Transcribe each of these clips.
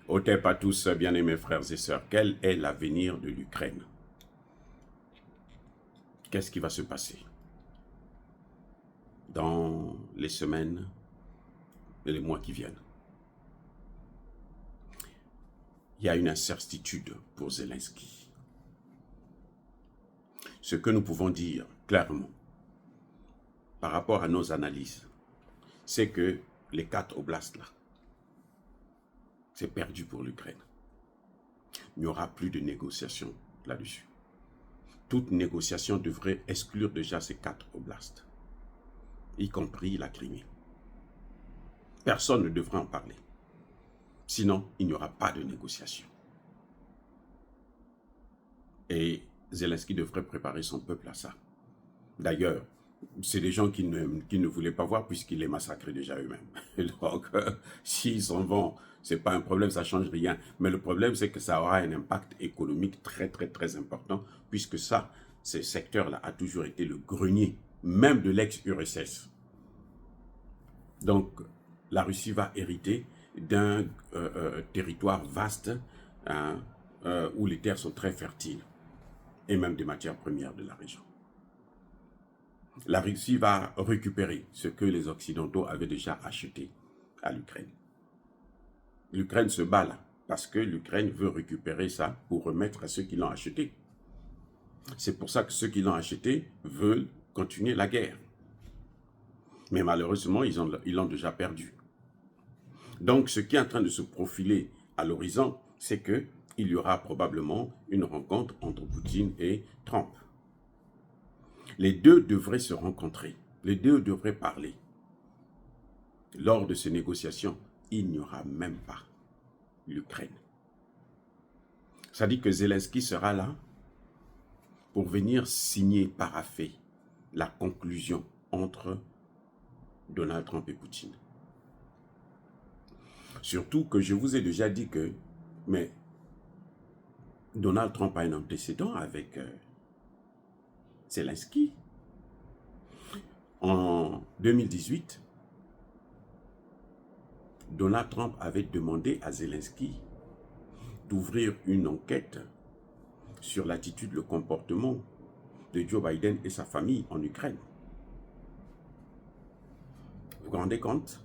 Otep à tous, bien-aimés frères et sœurs, quel est l'avenir de l'Ukraine? Qu'est-ce qui va se passer dans les semaines et les mois qui viennent? Il y a une incertitude pour Zelensky. Ce que nous pouvons dire clairement par rapport à nos analyses, c'est que les 4 oblasts là, c'est perdu pour l'Ukraine. Il n'y aura plus de négociations là-dessus. Toute négociation devrait exclure déjà ces 4 oblasts, y compris la Crimée. Personne ne devra en parler. Sinon, il n'y aura pas de négociation. Et Zelensky devrait préparer son peuple à ça. D'ailleurs, c'est des gens qui ne voulaient pas voir puisqu'ils les massacraient déjà eux-mêmes. Donc, s'ils s'en vont, ce n'est pas un problème, ça ne change rien. Mais le problème, c'est que ça aura un impact économique très, très, très important puisque ça, ce secteur-là a toujours été le grenier, même de l'ex-URSS. Donc, la Russie va hériter d'un territoire vaste hein, où les terres sont très fertiles et même des matières premières de la région. La Russie va récupérer ce que les Occidentaux avaient déjà acheté à l'Ukraine. L'Ukraine se bat là parce que l'Ukraine veut récupérer ça pour remettre à ceux qui l'ont acheté. C'est pour ça que ceux qui l'ont acheté veulent continuer la guerre. Mais malheureusement, ils l'ont déjà perdu. Donc, ce qui est en train de se profiler à l'horizon, c'est qu'il y aura probablement une rencontre entre Poutine et Trump. Les deux devraient se rencontrer, les deux devraient parler. Lors de ces négociations, il n'y aura même pas l'Ukraine. Ça dit que Zelensky sera là pour venir signer, parapher la conclusion entre Donald Trump et Poutine. Surtout que je vous ai déjà dit que, mais Donald Trump a un antécédent avec Zelensky. En 2018, Donald Trump avait demandé à Zelensky d'ouvrir une enquête sur l'attitude, le comportement de Joe Biden et sa famille en Ukraine. Vous vous rendez compte?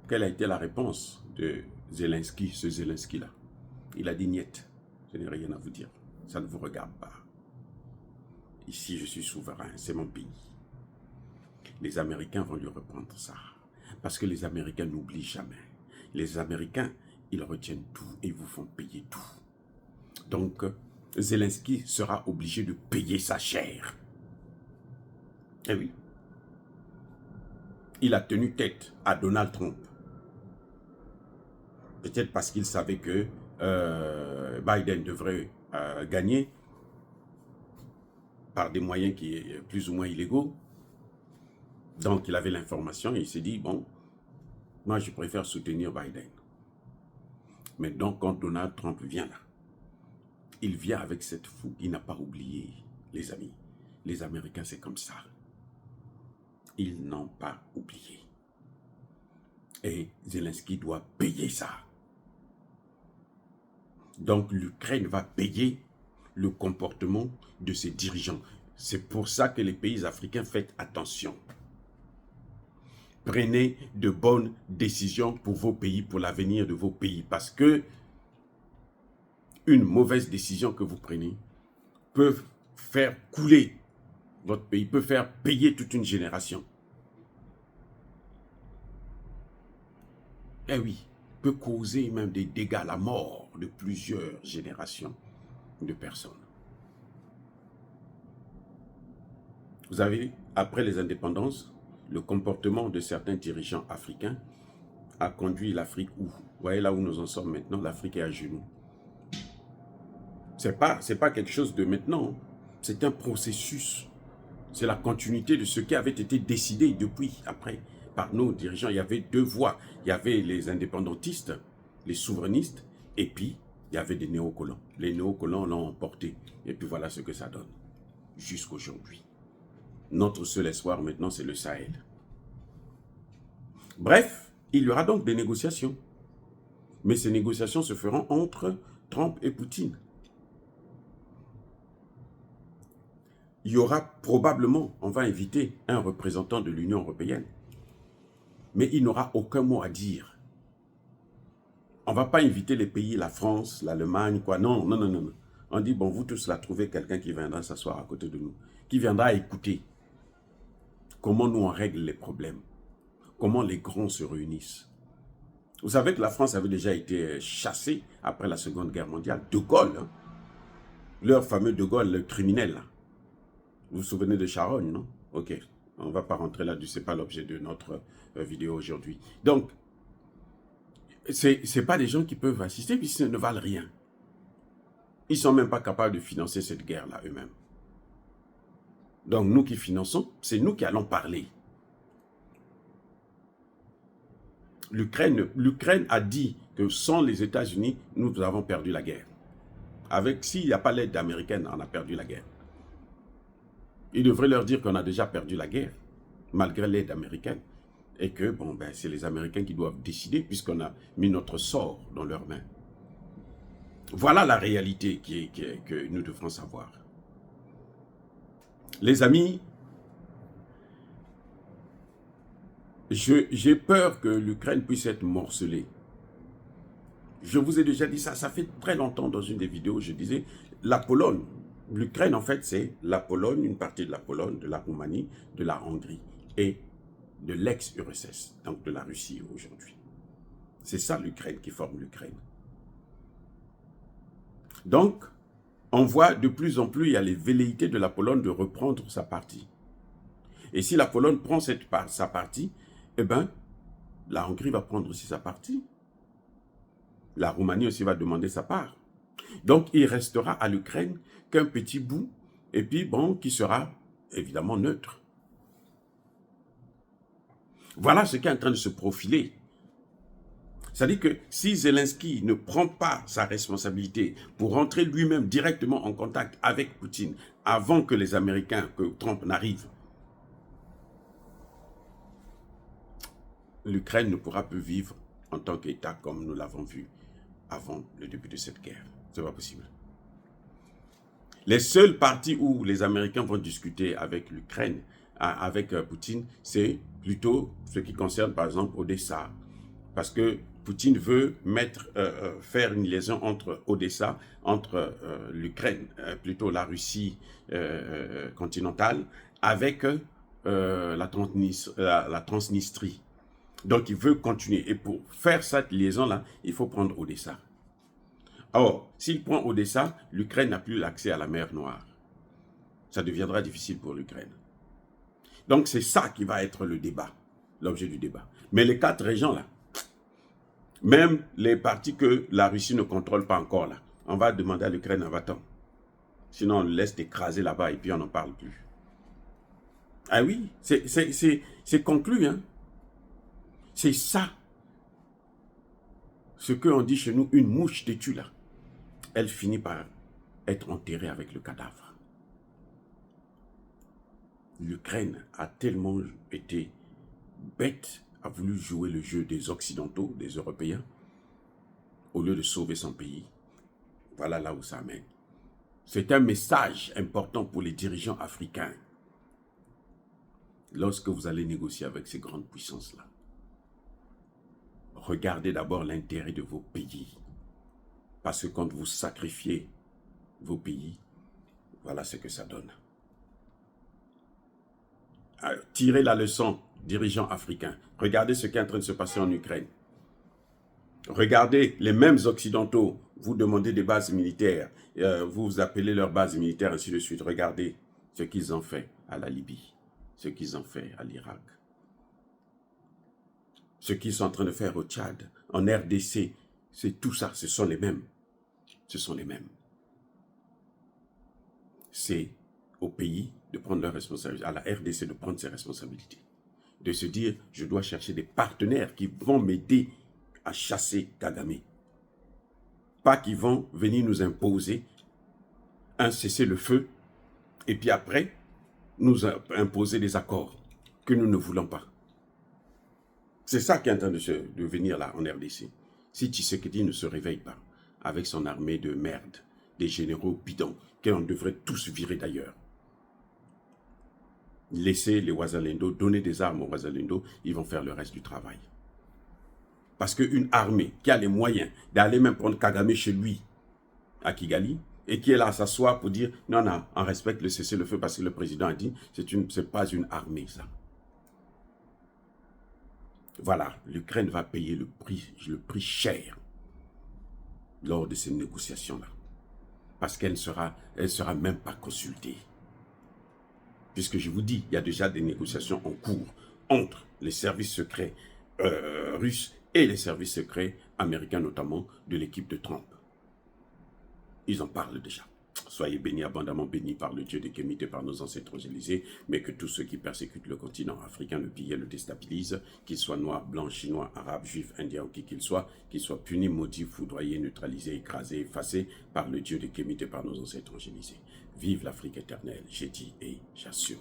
Quelle a été la réponse de Zelensky, ce Zelensky-là? Il a dit « Niet, je n'ai rien à vous dire, ça ne vous regarde pas. Ici, je suis souverain, c'est mon pays. » Les Américains vont lui reprendre ça. Parce que les Américains n'oublient jamais. Les Américains, ils retiennent tout et ils vous font payer tout. Donc, Zelensky sera obligé de payer sa chair. Eh oui. Il a tenu tête à Donald Trump. Peut-être parce qu'il savait que Biden devrait gagner par des moyens qui sont plus ou moins illégaux. Donc, il avait l'information et il s'est dit, bon, moi, je préfère soutenir Biden. Mais donc, quand Donald Trump vient là, il vient avec cette fougue. Il n'a pas oublié, les amis. Les Américains, c'est comme ça. Ils n'ont pas oublié. Et Zelensky doit payer ça. Donc, l'Ukraine va payer le comportement de ses dirigeants. C'est pour ça que les pays africains, faites attention. Prenez de bonnes décisions pour vos pays, pour l'avenir de vos pays. Parce que une mauvaise décision que vous prenez peut faire couler votre pays, peut faire payer toute une génération. Eh oui, peut causer même des dégâts, la mort de plusieurs générations de personnes. Vous avez, après les indépendances, le comportement de certains dirigeants africains a conduit l'Afrique où? Vous voyez là où nous en sommes maintenant, l'Afrique est à genoux. C'est pas quelque chose de maintenant, c'est un processus. C'est la continuité de ce qui avait été décidé depuis, après, par nos dirigeants. Il y avait 2 voies. Il y avait les indépendantistes, les souverainistes, et puis il y avait des néocolons. Les néocolons l'ont emporté. Et puis voilà ce que ça donne, jusqu'aujourd'hui. Notre seul espoir maintenant, c'est le Sahel. Bref, il y aura donc des négociations. Mais ces négociations se feront entre Trump et Poutine. Il y aura probablement, on va inviter un représentant de l'Union européenne. Mais il n'aura aucun mot à dire. On ne va pas inviter les pays, la France, l'Allemagne, quoi. Non, non, non, non. On dit, bon, vous tous là, trouvez quelqu'un qui viendra s'asseoir à côté de nous, qui viendra écouter comment nous on règle les problèmes, comment les grands se réunissent. Vous savez que la France avait déjà été chassée après la Seconde Guerre mondiale. De Gaulle, hein, leur fameux De Gaulle, le criminel, là. Vous vous souvenez de Charonne, non? Ok, on ne va pas rentrer là-dessus, ce n'est pas l'objet de notre vidéo aujourd'hui. Donc, ce n'est pas des gens qui peuvent assister puisqu'ils ne valent rien. Ils ne sont même pas capables de financer cette guerre-là eux-mêmes. Donc, nous qui finançons, c'est nous qui allons parler. L'Ukraine a dit que sans les États-Unis, nous avons perdu la guerre. S'il n'y a pas l'aide américaine, on a perdu la guerre. Il devrait leur dire qu'on a déjà perdu la guerre, malgré l'aide américaine. Et que, bon, ben, c'est les Américains qui doivent décider, puisqu'on a mis notre sort dans leurs mains. Voilà la réalité que nous devrons savoir. Les amis, j'ai peur que l'Ukraine puisse être morcelée. Je vous ai déjà dit ça, ça fait très longtemps dans une des vidéos, je disais, la Pologne, l'Ukraine en fait c'est la Pologne, une partie de la Pologne, de la Roumanie, de la Hongrie et de l'ex-URSS, donc de la Russie aujourd'hui. C'est ça l'Ukraine qui forme l'Ukraine. Donc, on voit de plus en plus, il y a les velléités de la Pologne de reprendre sa partie. Et si la Pologne prend sa partie, eh bien, la Hongrie va prendre aussi sa partie. La Roumanie aussi va demander sa part. Donc, il restera à l'Ukraine qu'un petit bout, et puis, bon, qui sera évidemment neutre. Voilà ce qui est en train de se profiler. C'est-à-dire que si Zelensky ne prend pas sa responsabilité pour rentrer lui-même directement en contact avec Poutine avant que les Américains, que Trump n'arrive, l'Ukraine ne pourra plus vivre en tant qu'État comme nous l'avons vu avant le début de cette guerre. Ce n'est pas possible. Les seules parties où les Américains vont discuter avec l'Ukraine, avec Poutine, c'est plutôt ce qui concerne par exemple Odessa. Parce que Poutine veut faire une liaison entre Odessa, entre l'Ukraine, plutôt la Russie continentale, avec la Transnistrie. Donc il veut continuer. Et pour faire cette liaison-là, il faut prendre Odessa. Or, s'il prend Odessa, l'Ukraine n'a plus l'accès à la mer Noire. Ça deviendra difficile pour l'Ukraine. Donc c'est ça qui va être le débat, l'objet du débat. Mais les 4 régions là, même les parties que la Russie ne contrôle pas encore là, on va demander à l'Ukraine un va-t'en. Sinon on le laisse écraser là-bas et puis on n'en parle plus. Ah oui, c'est conclu, hein. C'est ça. Ce qu'on dit chez nous, une mouche têtue là, elle finit par être enterrée avec le cadavre. L'Ukraine a tellement été bête, a voulu jouer le jeu des Occidentaux, des Européens, au lieu de sauver son pays. Voilà là où ça mène. C'est un message important pour les dirigeants africains. Lorsque vous allez négocier avec ces grandes puissances-là, regardez d'abord l'intérêt de vos pays. Parce que quand vous sacrifiez vos pays, voilà ce que ça donne. Tirez la leçon, dirigeants africains. Regardez ce qui est en train de se passer en Ukraine. Regardez les mêmes Occidentaux, vous demandez des bases militaires, vous appelez leurs bases militaires, ainsi de suite. Regardez ce qu'ils ont fait à la Libye, ce qu'ils ont fait à l'Irak, ce qu'ils sont en train de faire au Tchad, en RDC, c'est tout ça, ce sont les mêmes. Ce sont les mêmes. C'est au pays de prendre leurs responsabilités, à la RDC de prendre ses responsabilités. De se dire, je dois chercher des partenaires qui vont m'aider à chasser Kagame. Pas qui vont venir nous imposer un cessez-le-feu et puis après, nous imposer des accords que nous ne voulons pas. C'est ça qui est en train de venir là en RDC. Si Tshisekedi ne se réveille pas avec son armée de merde, des généraux bidons, qu'on devrait tous virer d'ailleurs, laisser les Wazalendo, donner des armes aux Wazalendo, ils vont faire le reste du travail. Parce qu'une armée qui a les moyens d'aller même prendre Kagame chez lui, à Kigali, et qui est là à s'asseoir pour dire non, non, on respecte le cessez-le-feu parce que le président a dit c'est pas une armée, ça. Voilà, l'Ukraine va payer le prix cher lors de ces négociations-là. Parce qu'elle ne sera même pas consultée. Puisque je vous dis, il y a déjà des négociations en cours entre les services secrets russes et les services secrets américains, notamment de l'équipe de Trump. Ils en parlent déjà. Soyez bénis, abondamment bénis par le Dieu des Kémites et par nos ancêtres Élysées, mais que tous ceux qui persécutent le continent africain, le pillent, le déstabilisent, qu'ils soient noirs, blancs, chinois, arabes, juifs, indiens ou qui qu'ils soient punis, maudits, foudroyés, neutralisés, écrasés, effacés par le Dieu des Kémites et par nos ancêtres Élysées. Vive l'Afrique éternelle, j'ai dit et j'assume.